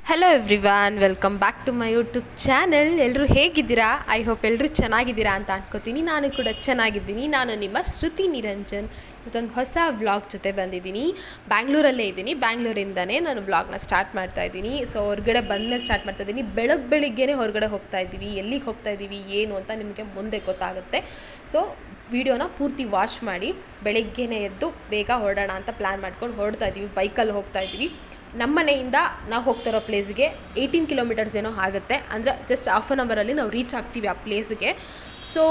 Hello everyone, welcome back to my YouTube channel. ಎಲ್ಲರೂ ಹೇಗಿದ್ದೀರಾ? I hope ಎಲ್ಲರೂ ಚೆನ್ನಾಗಿದ್ದೀರಾ ಅಂತ ಅನ್ಕೋತೀನಿ. ನಾನು ಕೂಡ ಚೆನ್ನಾಗಿದ್ದೀನಿ. ನಾನು ನಿಮ್ಮ ಶ್ರುತಿ ನಿರಂಜನ್. ಇವತ್ತೊಂದು ಹೊಸ ವ್ಲಾಗ್ ಜೊತೆ ಬಂದಿದ್ದೀನಿ. ಬ್ಯಾಂಗ್ಳೂರಲ್ಲೇ ಇದ್ದೀನಿ. ಬ್ಯಾಂಗ್ಳೂರಿಂದನೇ ನಾನು ವ್ಲಾಗ್ನ ಸ್ಟಾರ್ಟ್ ಮಾಡ್ತಾ ಇದ್ದೀನಿ. ಸೊ ಹೊರಗಡೆ ಬಂದಮೇಲೆ ಸ್ಟಾರ್ಟ್ ಮಾಡ್ತಾ ಇದ್ದೀನಿ. ಬೆಳಗ್ಗೆನೇ ಹೊರಗಡೆ ಹೋಗ್ತಾ ಇದ್ದೀವಿ. ಎಲ್ಲಿಗೆ ಹೋಗ್ತಾ ಇದ್ದೀವಿ ಏನು ಅಂತ ನಿಮಗೆ ಮುಂದೆ ಗೊತ್ತಾಗುತ್ತೆ. ಸೊ ವಿಡಿಯೋನ ಪೂರ್ತಿ ವಾಚ್ ಮಾಡಿ ಬೆಳಗ್ಗೆನೇ ಎದ್ದು ಬೇಗ ಹೊರಡೋಣ ಅಂತ ಪ್ಲ್ಯಾನ್ ಮಾಡ್ಕೊಂಡು ಹೊರಡ್ತಾ ಇದ್ದೀವಿ. ಬೈಕಲ್ಲಿ ಹೋಗ್ತಾ ಇದ್ದೀವಿ. ನಮ್ಮ ಮನೆಯಿಂದ ನಾವು ಹೋಗ್ತಾ ಇರೋ ಪ್ಲೇಸ್ಗೆ 18 ಕಿಲೋಮೀಟರ್ಸ್ ಏನೋ ಆಗುತ್ತೆ. ಅಂದರೆ ಜಸ್ಟ್ ಹಾಫ್ ಆನ್ ಅವರಲ್ಲಿ ನಾವು ರೀಚ್ ಆಗ್ತೀವಿ ಆ ಪ್ಲೇಸ್ಗೆ. ಸೊ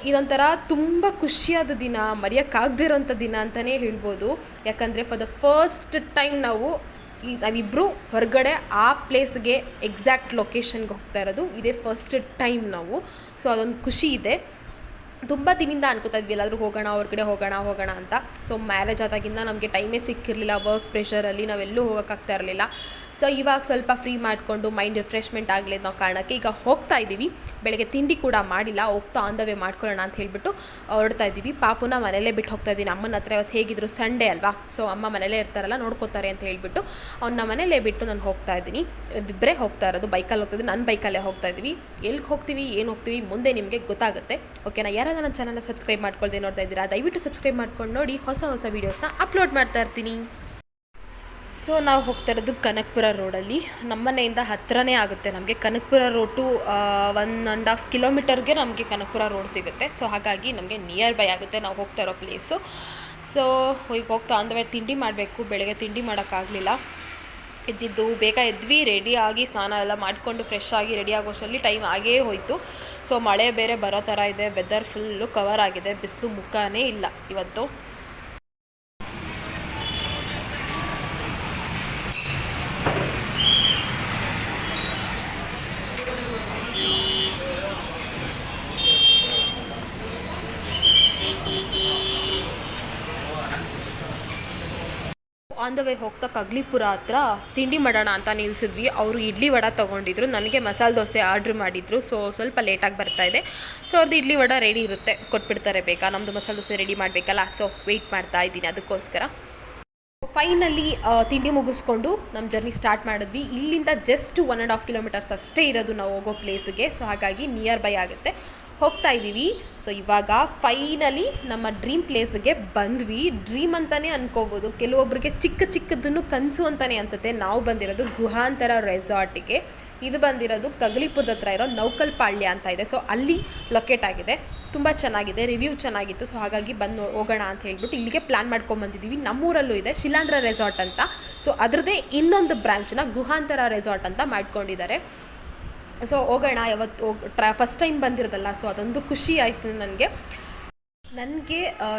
ಇದೊಂಥರ ತುಂಬ ಖುಷಿಯಾದ ದಿನ, ಮರೆಯೋಕ್ಕಾಗದಿರೋಂಥ ದಿನ ಅಂತಲೇ ಹೇಳ್ಬೋದು. ಯಾಕಂದರೆ ಫಾರ್ ದ ಫಸ್ಟ್ ಟೈಮ್ ನಾವಿಬ್ಬರು ಹೊರಗಡೆ ಆ ಪ್ಲೇಸ್ಗೆ ಎಕ್ಸಾಕ್ಟ್ ಲೊಕೇಶನ್ಗೆ ಹೋಗ್ತಾ ಇರೋದು ಇದೇ ಫಸ್ಟ್ ಟೈಮ್ ನಾವು. ಸೊ ಅದೊಂದು ಖುಷಿ ಇದೆ. ತುಂಬ ದಿನದಿಂದ ಅನ್ಕೋತಾ ಇದ್ವಿ ಎಲ್ಲಾದರೂ ಹೋಗೋಣ, ಹೊರಗಡೆ ಹೋಗೋಣ ಅಂತ. ಸೊ ಮ್ಯಾರೇಜ್ ಆದಾಗಿಂದ ನಮಗೆ ಟೈಮೇ ಸಿಕ್ಕಿರಲಿಲ್ಲ. ವರ್ಕ್ ಪ್ರೆಷರಲ್ಲಿ ನಾವೆಲ್ಲೂ ಹೋಗೋಕ್ಕಾಗ್ತಾ ಇರಲಿಲ್ಲ. ಸೊ ಇವಾಗ ಸ್ವಲ್ಪ ಫ್ರೀ ಮಾಡಿಕೊಂಡು ಮೈಂಡ್ ರಿಫ್ರೆಶ್ಮೆಂಟ್ ಆಗಲಿ ಅನ್ನೋ ಕಾರಣಕ್ಕೆ ಈಗ ಹೋಗ್ತಾ ಇದ್ದೀವಿ. ಬೆಳಗ್ಗೆ ತಿಂಡಿ ಕೂಡ ಮಾಡಿಲ್ಲ, ಹೋಗ್ತಾ ಆನ್ ದ ವೇ ಮಾಡ್ಕೊಳ್ಳೋಣ ಅಂತ ಹೇಳಿಬಿಟ್ಟು ಹೊರಡ್ತಾ ಇದ್ದೀವಿ. ಪಾಪುನ ಮನೇಲೇ ಬಿಟ್ಟು ಹೋಗ್ತಾ ಇದ್ದೀನಿ. ಅಮ್ಮನ ಹತ್ರ ಇವತ್ತು ಹೇಗಿದ್ರು ಸಂಡೇ ಅಲ್ವಾ, ಸೊ ಅಮ್ಮ ಮನೇಲೇ ಇರ್ತಾರಲ್ಲ, ನೋಡ್ಕೋತಾರೆ ಅಂತ ಹೇಳಿಬಿಟ್ಟು ಅವನ್ನ ಮನೇಲೇ ಬಿಟ್ಟು ನಾನು ಹೋಗ್ತಾ ಇದ್ದೀನಿ. ಇಬ್ಬರೇ ಹೋಗ್ತಾ ಇರೋದು, ಬೈಕಲ್ಲಿ ಹೋಗ್ತಾ ಇದ್ದೀನಿ. ನನ್ನ ಬೈಕಲ್ಲೇ ಹೋಗ್ತಾ ಇದ್ದೀವಿ. ಎಲ್ಲಿಗೆ ಹೋಗ್ತೀವಿ, ಏನು ಹೋಗ್ತೀವಿ ಮುಂದೆ ನಿಮಗೆ ಗೊತ್ತಾಗುತ್ತೆ. ಓಕೆನಾ? ಯಾರಾದ್ರೂ ನನ್ನ ಚಾನಲ್ನ ಸಬ್ಸ್ಕ್ರೈಬ್ ಮಾಡ್ಕೊಳ್ದೆ ನೋಡ್ತಾ ಇದ್ದೀರಾ, ದಯವಿಟ್ಟು ಸಬ್ಸ್ಕ್ರೈಬ್ ಮಾಡ್ಕೊಂಡು ನೋಡಿ. ಹೊಸ ವೀಡಿಯೋಸ್ನ ಅಪ್ಲೋಡ್ ಮಾಡ್ತಾ ಇರ್ತೀನಿ. ಸೊ ನಾವು ಹೋಗ್ತಾ ಇರೋದು ಕನಕಪುರ ರೋಡಲ್ಲಿ. ನಮ್ಮ ಮನೆಯಿಂದ ಹತ್ತಿರನೇ ಆಗುತ್ತೆ ನಮಗೆ ಕನಕಪುರ ರೋಡ್ ಟು 1.5 ಕಿಲೋಮೀಟರ್ಗೆ ನಮಗೆ ಕನಕಪುರ ರೋಡ್ ಸಿಗುತ್ತೆ. ಸೊ ಹಾಗಾಗಿ ನಮಗೆ ನಿಯರ್ ಬೈ ಆಗುತ್ತೆ ನಾವು ಹೋಗ್ತಾ ಇರೋ ಪ್ಲೇಸು. ಸೊ ಈಗ ಹೋಗ್ತಾ ಆನ್ ದ ವೇ ತಿಂಡಿ ಮಾಡಬೇಕು. ಬೆಳಗ್ಗೆ ತಿಂಡಿ ಮಾಡೋಕ್ಕಾಗಲಿಲ್ಲ, ಎದ್ದಿದ್ದು ಬೇಗ ಎದ್ವಿ. ರೆಡಿಯಾಗಿ ಸ್ನಾನ ಎಲ್ಲ ಮಾಡಿಕೊಂಡು ಫ್ರೆಶ್ ಆಗಿ ರೆಡಿ ಆಗೋಷ್ಟರಲ್ಲಿ ಟೈಮ್ ಆಗೇ ಹೋಯಿತು. ಸೊ ಮಳೆ ಬೇರೆ ಬರೋ ಥರ ಇದೆ. ವೆದರ್ ಫುಲ್ಲು ಕವರ್ ಆಗಿದೆ, ಬಿಸಿಲು ಮುಖನೇ ಇಲ್ಲ ಇವತ್ತು. ಆನ್ ದ ವೇ ಹೋಗ್ತಾ ಕಗ್ಲಿಪುರ ಹತ್ರ ತಿಂಡಿ ಮಾಡೋಣ ಅಂತ ನಿಲ್ಲಿಸಿದ್ವಿ. ಅವರು ಇಡ್ಲಿ ವಡೆ ತೊಗೊಂಡಿದ್ರು, ನನಗೆ ಮಸಾಲೆ ದೋಸೆ ಆರ್ಡ್ರ್ ಮಾಡಿದರು. ಸೊ ಸ್ವಲ್ಪ ಲೇಟಾಗಿ ಬರ್ತಾಯಿದೆ. ಸೊ ಅವ್ರದ್ದು ಇಡ್ಲಿ ವಡೆ ರೆಡಿ ಇರುತ್ತೆ, ಕೊಟ್ಬಿಡ್ತಾರೆ ಬೇಗ. ನಮ್ಮದು ಮಸಾಲೆ ದೋಸೆ ರೆಡಿ ಮಾಡಬೇಕಲ್ಲ, ಸೊ ವೆಯ್ಟ್ ಮಾಡ್ತಾ ಇದ್ದೀನಿ ಅದಕ್ಕೋಸ್ಕರ. ಫೈನಲಿ ತಿಂಡಿ ಮುಗಿಸ್ಕೊಂಡು ನಮ್ಮ ಜರ್ನಿ ಸ್ಟಾರ್ಟ್ ಮಾಡಿದ್ವಿ. ಇಲ್ಲಿಂದ ಜಸ್ಟ್ 1.5 ಕಿಲೋಮೀಟರ್ಸ್ ಅಷ್ಟೇ ಇರೋದು ನಾವು ಹೋಗೋ ಪ್ಲೇಸ್ಗೆ. ಸೊ ಹಾಗಾಗಿ ನಿಯರ್ ಬೈ ಆಗುತ್ತೆ, ಹೋಗ್ತಾ ಇದ್ದೀವಿ. ಸೊ ಇವಾಗ ಫೈನಲಿ ನಮ್ಮ ಡ್ರೀಮ್ ಪ್ಲೇಸ್ಗೆ ಬಂದ್ವಿ. ಡ್ರೀಮ್ ಅಂತಲೇ ಅನ್ಕೋಬೋದು, ಕೆಲವೊಬ್ಬರಿಗೆ ಚಿಕ್ಕದನ್ನು ಕನಸು ಅಂತಲೇ ಅನಿಸುತ್ತೆ. ನಾವು ಬಂದಿರೋದು ಗುಹಾಂತರ ರೆಸಾರ್ಟಿಗೆ. ಇದು ಬಂದಿರೋದು ಕಗ್ಲಿಪುರದ ಹತ್ರ ಇರೋ ನೌಕಲ್ಪಾಳ್ಯ ಅಂತ ಇದೆ. ಸೊ ಅಲ್ಲಿ ಲೊಕೇಟ್ ಆಗಿದೆ. ತುಂಬ ಚೆನ್ನಾಗಿದೆ, ರಿವ್ಯೂ ಚೆನ್ನಾಗಿತ್ತು. ಸೊ ಹಾಗಾಗಿ ಬಂದು ಹೋಗೋಣ ಅಂತ ಹೇಳ್ಬಿಟ್ಟು ಇಲ್ಲಿಗೆ ಪ್ಲ್ಯಾನ್ ಮಾಡ್ಕೊಂಬಂದಿದ್ದೀವಿ. ನಮ್ಮೂರಲ್ಲೂ ಇದೆ ಶಿಲಾಂಧ್ರ ರೆಸಾರ್ಟ್ ಅಂತ. ಸೊ ಅದರದ್ದೇ ಇನ್ನೊಂದು ಬ್ರ್ಯಾಂಚನ್ನ ಗುಹಾಂತರ ರೆಸಾರ್ಟ್ ಅಂತ ಮಾಡ್ಕೊಂಡಿದ್ದಾರೆ. ಸೊ ಹೋಗೋಣ. ಯಾವತ್ತು ಫಸ್ಟ್ ಟೈಮ್ ಬಂದಿರೋದಲ್ಲ, ಸೊ ಅದೊಂದು ಖುಷಿ ಆಯಿತು ನನಗೆ.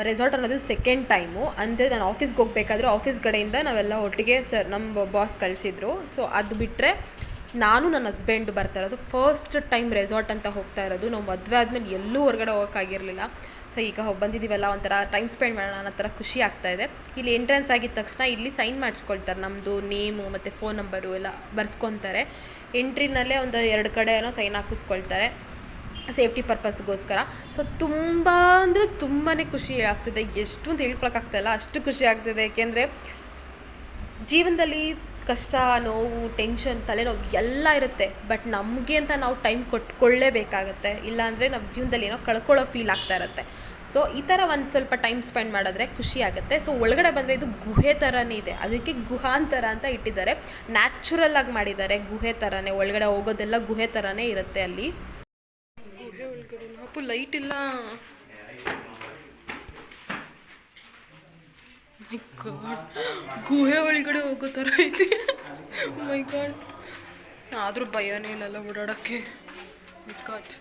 ರೆಸಾರ್ಟ್ ಅನ್ನೋದು ಸೆಕೆಂಡ್ ಟೈಮು. ಅಂದರೆ ನಾನು ಆಫೀಸ್ಗೆ ಹೋಗಬೇಕಾದ್ರೆ ಆಫೀಸ್ ಕಡೆಯಿಂದ ನಾವೆಲ್ಲ ಒಟ್ಟಿಗೆ ನಮ್ಮ ಬಾಸ್ ಕಳಿಸಿದ್ರು. ಸೊ ಅದು ಬಿಟ್ಟರೆ ನಾನು ನನ್ನ ಹಸ್ಬೆಂಡ್ ಬರ್ತಾ ಇರೋದು ಫಸ್ಟ್ ಟೈಮ್ ರೆಸಾರ್ಟ್ ಅಂತ ಹೋಗ್ತಾ ಇರೋದು. ನಾವು ಮದುವೆ ಆದಮೇಲೆ ಎಲ್ಲೂ ಹೊರಗಡೆ ಹೋಗೋಕ್ಕಾಗಿರಲಿಲ್ಲ. ಸೊ ಈಗ ಬಂದಿದ್ದೀವಲ್ಲ, ಒಂಥರ ಟೈಮ್ ಸ್ಪೆಂಡ್ ಮಾಡೋಣ ಅನ್ನೋ ಥರ ಖುಷಿ ಆಗ್ತಾಯಿದೆ. ಇಲ್ಲಿ ಎಂಟ್ರೆನ್ಸ್ ಆಗಿದ ತಕ್ಷಣ ಇಲ್ಲಿ ಸೈನ್ ಮಾಡಿಸ್ಕೊಳ್ತಾರೆ, ನಮ್ಮದು ನೇಮು ಮತ್ತು ಫೋನ್ ನಂಬರು ಎಲ್ಲ ಬರ್ಸ್ಕೊತಾರೆ. ಎಂಟ್ರಿನಲ್ಲೇ ಒಂದು 2 ಕಡೆ ಏನೋ ಸೈನ್ ಹಾಕಿಸ್ಕೊಳ್ತಾರೆ ಸೇಫ್ಟಿ ಪರ್ಪಸ್ಗೋಸ್ಕರ. ಸೊ ತುಂಬ ಅಂದರೆ ತುಂಬಾ ಖುಷಿ ಆಗ್ತಿದೆ. ಎಷ್ಟು ಅಂತ ಹೇಳ್ಕೊಳಕ್ಕಾಗ್ತಾಯಿಲ್ಲ, ಅಷ್ಟು ಖುಷಿ ಆಗ್ತಿದೆ. ಏಕೆಂದರೆ ಜೀವನದಲ್ಲಿ ಕಷ್ಟ, ನೋವು, ಟೆನ್ಷನ್, ತಲೆನೋವು ಎಲ್ಲ ಇರುತ್ತೆ. ಬಟ್ ನಮಗೆ ಅಂತ ನಾವು ಟೈಮ್ ಕೊಟ್ಕೊಳ್ಳೇಬೇಕಾಗತ್ತೆ. ಇಲ್ಲಾಂದರೆ ನಮ್ಮ ಜೀವನದಲ್ಲಿ ಏನೋ ಕಳ್ಕೊಳ್ಳೋ ಫೀಲ್ ಆಗ್ತಾ ಇರುತ್ತೆ. ಸೊ ಈ ಥರ ಒಂದು ಸ್ವಲ್ಪ ಟೈಮ್ ಸ್ಪೆಂಡ್ ಮಾಡಿದ್ರೆ ಖುಷಿ ಆಗುತ್ತೆ. ಸೊ ಒಳಗಡೆ ಬಂದರೆ ಇದು ಗುಹೆ ಥರನೇ ಇದೆ, ಅದಕ್ಕೆ ಗುಹಾಂತರ ಅಂತ ಇಟ್ಟಿದ್ದಾರೆ. ನ್ಯಾಚುರಲ್ ಆಗಿ ಮಾಡಿದ್ದಾರೆ, ಗುಹೆ ಥರನೇ. ಒಳಗಡೆ ಹೋಗೋದೆಲ್ಲ ಗುಹೆ ಥರನೇ ಇರುತ್ತೆ ಅಲ್ಲಿ. ಗುಹೆ ಒಳಗಡೆ ಅಪ್ಪು ಲೈಟ್ ಇಲ್ಲ. ಮೈ ಗಾಡ್, ಗುಹೆ ಒಳಗಡೆ ಹೋಗೋ ಥರ ಐತಿ. ಮೈ ಗಾಡ್, ಆದರೂ ಭಯನೇ ಇಲ್ಲಲ್ಲ ಓಡಾಡೋಕ್ಕೆ. ಮೈ ಗಾಡ್,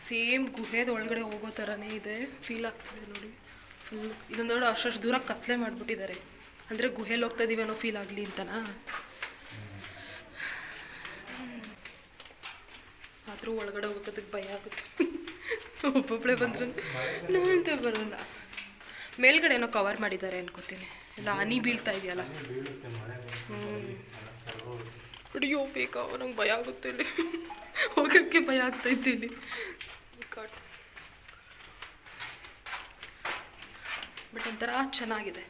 ಸೇಮ್ ಗುಹೆದ ಒಳಗಡೆ ಹೋಗೋ ಥರನೇ ಇದೆ, ಫೀಲ್ ಆಗ್ತಿದೆ ನೋಡಿ. ಫುಲ್ ಇದೊಂದು ನೋಡಿ, ಅಷ್ಟು ದೂರ ಕತ್ಲೆ ಮಾಡಿಬಿಟ್ಟಿದ್ದಾರೆ. ಅಂದರೆ ಗುಹೆಲಿ ಹೋಗ್ತಾ ಇದ್ದೀವಿ ಅನ್ನೋ ಫೀಲ್ ಆಗಲಿ ಅಂತನಾ. ಆದರೂ ಒಳಗಡೆ ಹೋಗೋದಕ್ಕೆ ಭಯ ಆಗುತ್ತೆ. ಒಬ್ಬೊಬ್ಬಳೇ ಬಂದ್ರೆ ನಾನಂತ ಬರೋಲ್ಲ. ಮೇಲ್ಗಡೆ ಏನೋ ಕವರ್ ಮಾಡಿದ್ದಾರೆ ಅನ್ಕೋತೀನಿ, ಎಲ್ಲ ಹನಿ ಬೀಳ್ತಾ ಇದೆಯಲ್ಲ. ಅಯ್ಯೋ ಬೇಕಾ, ನಂಗೆ ಭಯ ಆಗುತ್ತೆ ಇಲ್ಲಿ ಹೋಗೋಕ್ಕೆ, ಭಯ ಆಗ್ತಾಯಿತ್ತು ಇಲ್ಲಿ. ಬಟ್ ಒಂಥರ ಚೆನ್ನಾಗಿದೆ,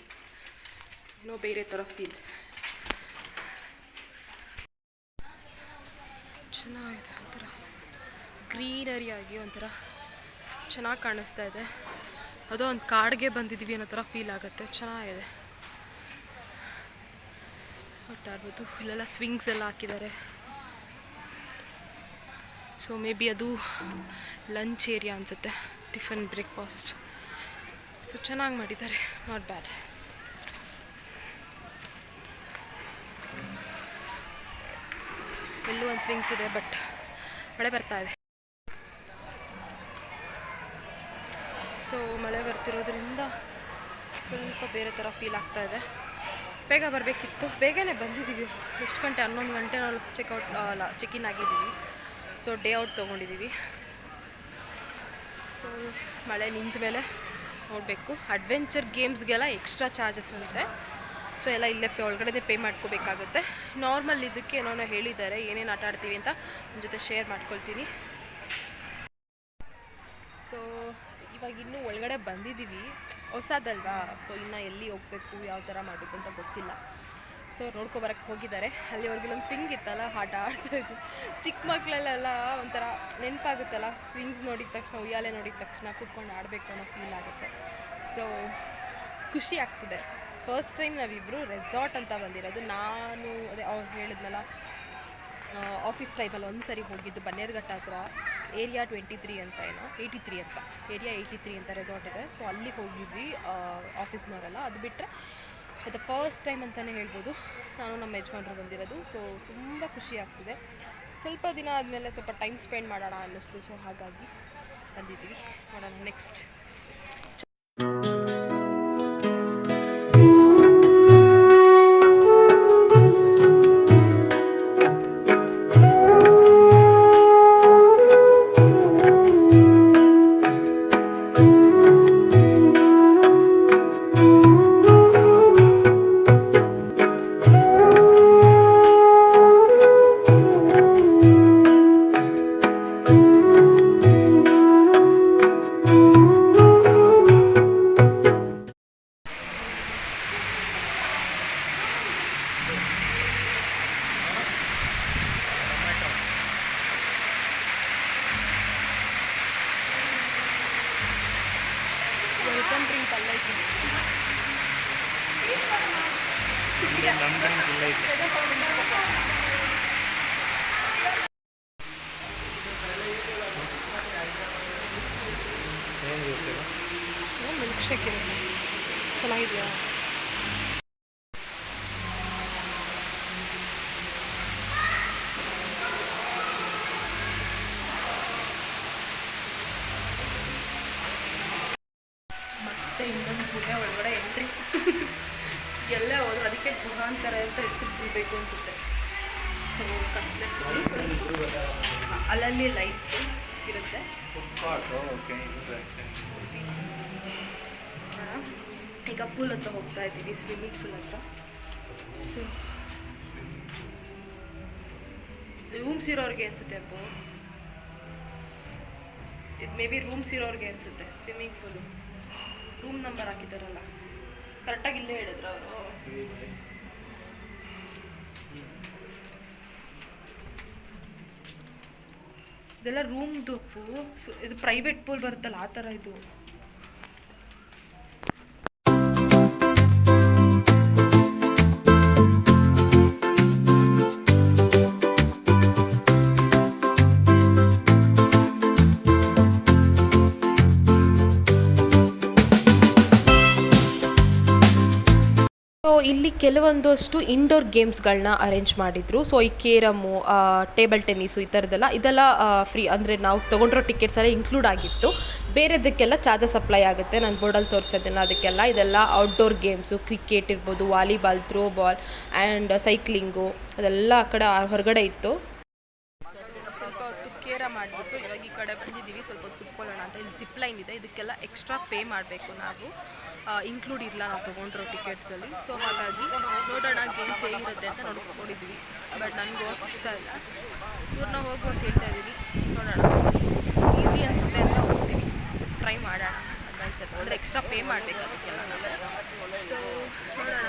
ಏನೋ ಬೇರೆ ಥರ ಫೀಲ್. ಚೆನ್ನಾಗಿದೆ, ಒಂಥರ ಗ್ರೀನರಿ ಆಗಿ ಒಂಥರ ಚೆನ್ನಾಗಿ ಕಾಣಿಸ್ತಾ ಇದೆ. ಅದೋ ಒಂದು ಕಾಡಿಗೆ ಬಂದಿದ್ದೀವಿ ಅನ್ನೋ ಥರ ಫೀಲ್ ಆಗುತ್ತೆ. ಚೆನ್ನಾಗಿದೆ, ನೋಡ್ತಾ ಇರ್ಬೋದು. ಇಲ್ಲೆಲ್ಲ ಸ್ವಿಂಗ್ಸ್ ಎಲ್ಲ ಹಾಕಿದ್ದಾರೆ. ಸೊ ಮೇ ಬಿ ಅದು ಲಂಚ್ ಏರಿಯಾ ಅನಿಸುತ್ತೆ, ಟಿಫನ್ ಬ್ರೇಕ್ಫಾಸ್ಟ್. ಸೊ ಚೆನ್ನಾಗಿ ಮಾಡಿದ್ದಾರೆ, ನಾಟ್ ಬ್ಯಾಡ್. ಎಲ್ಲೂ ಒಂದು ಸ್ವಿಂಗ್ಸ್ ಇದೆ, ಬಟ್ ಮಳೆ ಬರ್ತಾ ಇದೆ. ಸೊ ಮಳೆ ಬರ್ತಿರೋದ್ರಿಂದ ಸ್ವಲ್ಪ ಬೇರೆ ಥರ ಫೀಲ್ ಆಗ್ತಾ ಇದೆ. ಬೇಗ ಬರಬೇಕಿತ್ತು, ಬೇಗನೆ ಬಂದಿದ್ದೀವಿ. ಎಷ್ಟು ಗಂಟೆ? 11 ಗಂಟೆ ನಾವು ಚೆಕ್ಇನ್ ಆಗಿದ್ದೀವಿ. ಸೊ ಡೇ ಔಟ್ ತೊಗೊಂಡಿದ್ದೀವಿ. ಸೊ ಮಳೆ ನಿಂತ ಮೇಲೆ ನೋಡಬೇಕು. ಅಡ್ವೆಂಚರ್ ಗೇಮ್ಸ್ಗೆಲ್ಲ ಎಕ್ಸ್ಟ್ರಾ ಚಾರ್ಜಸ್ ಇರುತ್ತೆ. ಸೊ ಎಲ್ಲ ಇಲ್ಲೇ ಒಳಗಡೆ ಪೇ ಮಾಡ್ಕೋಬೇಕಾಗುತ್ತೆ. ನಾರ್ಮಲ್ ಇದಕ್ಕೆ ಏನೋ ಹೇಳಿದ್ದಾರೆ, ಏನೇನು ಆಟ ಆಡ್ತೀವಿ ಅಂತ ನಿಮ್ಮ ಜೊತೆ ಶೇರ್ ಮಾಡ್ಕೊಳ್ತೀನಿ. ಸೊ ಇವಾಗ ಇನ್ನೂ ಒಳಗಡೆ ಬಂದಿದ್ದೀವಿ, ಹೊಸದಲ್ವಾ. ಸೊ ಇನ್ನು ಎಲ್ಲಿ ಹೋಗಬೇಕು, ಯಾವ ಥರ ಮಾಡಬೇಕು ಅಂತ ಗೊತ್ತಿಲ್ಲ. ಸೊ ನೋಡ್ಕೊಬರಕ್ಕೆ ಹೋಗಿದ್ದಾರೆ. ಅಲ್ಲಿವರೆಗಿಲ್ಲೊಂದು ಸ್ವಿಂಗ್ ಇತ್ತಲ್ಲ, ಆಟ ಆಡ್ತಾಯಿದ್ವಿ. ಚಿಕ್ಕ ಮಕ್ಕಳಲ್ಲೆಲ್ಲ ಒಂಥರ ನೆನಪಾಗುತ್ತಲ್ಲ, ಸ್ವಿಂಗ್ಸ್ ನೋಡಿದ ತಕ್ಷಣ, ಉಯ್ಯಾಲೆ ನೋಡಿದ ತಕ್ಷಣ ಕೂತ್ಕೊಂಡು ಆಡಬೇಕು ಅನ್ನೋ ಫೀಲ್ ಆಗುತ್ತೆ. ಸೊ ಖುಷಿ ಆಗ್ತಿದೆ. ಫಸ್ಟ್ ಟೈಮ್ ನಾವಿಬ್ಬರು ರೆಸಾರ್ಟ್ ಅಂತ ಬಂದಿರೋದು. ನಾನು ಅದೇ ಅವ್ರು ಹೇಳಿದ್ನಲ್ಲ, ಆಫೀಸ್ ಟೈಮಲ್ಲಿ ಒಂದು ಸರಿ ಹೋಗಿದ್ದು ಬನ್ನೇರುಘಟ್ಟ ಹತ್ರ ಏರಿಯಾ 23 ಅಂತ, ಏನೋ 83 ಅಂತ, ಏರಿಯಾ 83 ಅಂತ ರೆಸಾರ್ಟ್ ಇದೆ. ಸೊ ಅಲ್ಲಿಗೆ ಹೋಗಿದ್ವಿ ಆಫೀಸ್ನವರೆಲ್ಲ. ಅದು ಬಿಟ್ಟರೆ ಅದು ಫಸ್ಟ್ ಟೈಮ್ ಅಂತಲೇ ಹೇಳ್ಬೋದು ನಾನು ನಮ್ಮ ಯಜಮಾನ್ರು ಬಂದಿರೋದು. ಸೊ ತುಂಬ ಖುಷಿ ಆಗ್ತಿದೆ. ಸ್ವಲ್ಪ ದಿನ ಆದಮೇಲೆ ಸ್ವಲ್ಪ ಟೈಮ್ ಸ್ಪೆಂಡ್ ಮಾಡೋಣ ಅನ್ನಿಸ್ತು. ಸೊ ಹಾಗಾಗಿ ಬಂದಿದ್ದೀವಿ. ನೋಡೋಣ ನೆಕ್ಸ್ಟ್. ವೆಲ್ಕಮ್ ಡ್ರಿಂಕ್ ಅಲ್ಲ ಇದು. ಮಿಲ್ಕ್ ಶೇಕ್ ಇದೆ, ಚೆನ್ನಾಗಿದೆಯಾ? ಮತ್ತೆ ಇನ್ನೊಂದು ಗುಹೆ ಒಳಗಡೆ ಎಂಟ್ರಿ. ಎಲ್ಲೇ ಹೋದ್ರು ಅದಕ್ಕೆ ಗುಹಾಂತರ ಅಂತ ಹೆಸರು ಬೇಕು ಅನಿಸುತ್ತೆ. ಸೊ ಕತ್ಲೆ ಫುಲ್ಲು, ಅಲ್ಲಲ್ಲಿ ಲೈಟ್ಸು ಇರುತ್ತೆ. ಈಗ ಪೂಲ್ ಹತ್ರ ಹೋಗ್ತಾ ಇದ್ದೀವಿ, ಸ್ವಿಮ್ಮಿಂಗ್ ಪೂಲ್ ಹತ್ರ. ಸೊ ರೂಮ್ಸ್ ಇರೋರಿಗೆ ಅನಿಸುತ್ತೆ ಅಪ್ಪು, ಇದು ಮೇ ಬಿ ರೂಮ್ಸ್ ಇರೋರಿಗೆ ಅನಿಸುತ್ತೆ. ಸ್ವಿಮ್ಮಿಂಗ್ ಪೂಲು ರೂಮ್ ನಂಬರ್ ಹಾಕಿದ್ದಾರಲ್ಲ, ಕರೆಕ್ಟಾಗಿ ಇಲ್ಲೇ ಹೇಳಿದ್ರು ಅವರು. ಇದೆಲ್ಲ ರೂಮ್ದು ಅಪ್ಪು. ಸೊ ಇದು ಪ್ರೈವೇಟ್ ಪೂಲ್ ಬರುತ್ತಲ್ಲ, ಆ ಥರ ಇದು. ಇಲ್ಲಿ ಕೆಲವೊಂದಷ್ಟು ಇಂಡೋರ್ ಗೇಮ್ಸ್ಗಳನ್ನ ಅರೇಂಜ್ ಮಾಡಿದರು. ಸೊ ಈ ಕೇರಮ್ಮು, ಟೇಬಲ್ ಟೆನ್ನಿಸು, ಈ ಥರದ್ದೆಲ್ಲ ಇದೆಲ್ಲ ಫ್ರೀ, ಅಂದರೆ ನಾವು ತೊಗೊಂಡಿರೋ ಟಿಕೆಟ್ಸ್ ಎಲ್ಲ ಇನ್ಕ್ಲೂಡ್ ಆಗಿತ್ತು. ಬೇರೆದಕ್ಕೆಲ್ಲ ಚಾರ್ಜಸ್ ಅಪ್ಲೈ ಆಗುತ್ತೆ. ನಾನು ಬೋರ್ಡಲ್ಲಿ ತೋರಿಸ್ತಾ ಇದ್ದೇನೆ ಅದಕ್ಕೆಲ್ಲ. ಇದೆಲ್ಲ ಔಟ್ಡೋರ್ ಗೇಮ್ಸು, ಕ್ರಿಕೆಟ್ ಇರ್ಬೋದು, volleyball, throw ball and cycling, ಅದೆಲ್ಲ ಆ ಕಡೆ ಹೊರಗಡೆ ಇತ್ತು. ಸ್ವಲ್ಪ ಹೊತ್ತು ಕೇರ ಮಾಡಿಬಿಟ್ಟು ಇವಾಗ ಈ ಕಡೆ ಬಂದಿದ್ದೀವಿ, ಸ್ವಲ್ಪ ಹೊತ್ತು ಕುತ್ಕೊಳ್ಳೋಣ ಅಂತ. ಇಲ್ಲಿ ಜಿಪ್ ಲೈನ್ ಇದೆ, ಇದಕ್ಕೆಲ್ಲ ಎಕ್ಸ್ಟ್ರಾ ಪೇ ಮಾಡಬೇಕು ನಾವು, ಇನ್ಕ್ಲೂಡ್ ಇಲ್ಲ ನಾವು ತೊಗೊಂಡಿರೋ ಟಿಕೆಟ್ಸಲ್ಲಿ. ಸೊ ಹಾಗಾಗಿ ನೋಡೋಣ ಗೇಮ್ಸ್ ಹೇಗಿರುತ್ತೆ ಅಂತ ನೋಡಿದ್ವಿ. ಬಟ್ ನನಗೆ ಹೋಗೋಕೆ ಇಷ್ಟ ಇಲ್ಲ. ಇವ್ರನ್ನ ಹೋಗು ಅಂತ ಹೇಳ್ತಾ ಇದ್ದೀನಿ, ನೋಡೋಣ. ಈಸಿ ಅನಿಸುತ್ತೆ ಅಂದರೆ ಹೋಗ್ತೀವಿ, ಟ್ರೈ ಮಾಡೋಣ. ಅಡ್ವೆಂಚರ್ ಅಂದರೆ ಎಕ್ಸ್ಟ್ರಾ ಪೇ ಮಾಡಬೇಕು ಅದಕ್ಕೆಲ್ಲ ನಾವು. ಸೊ ನೋಡೋಣ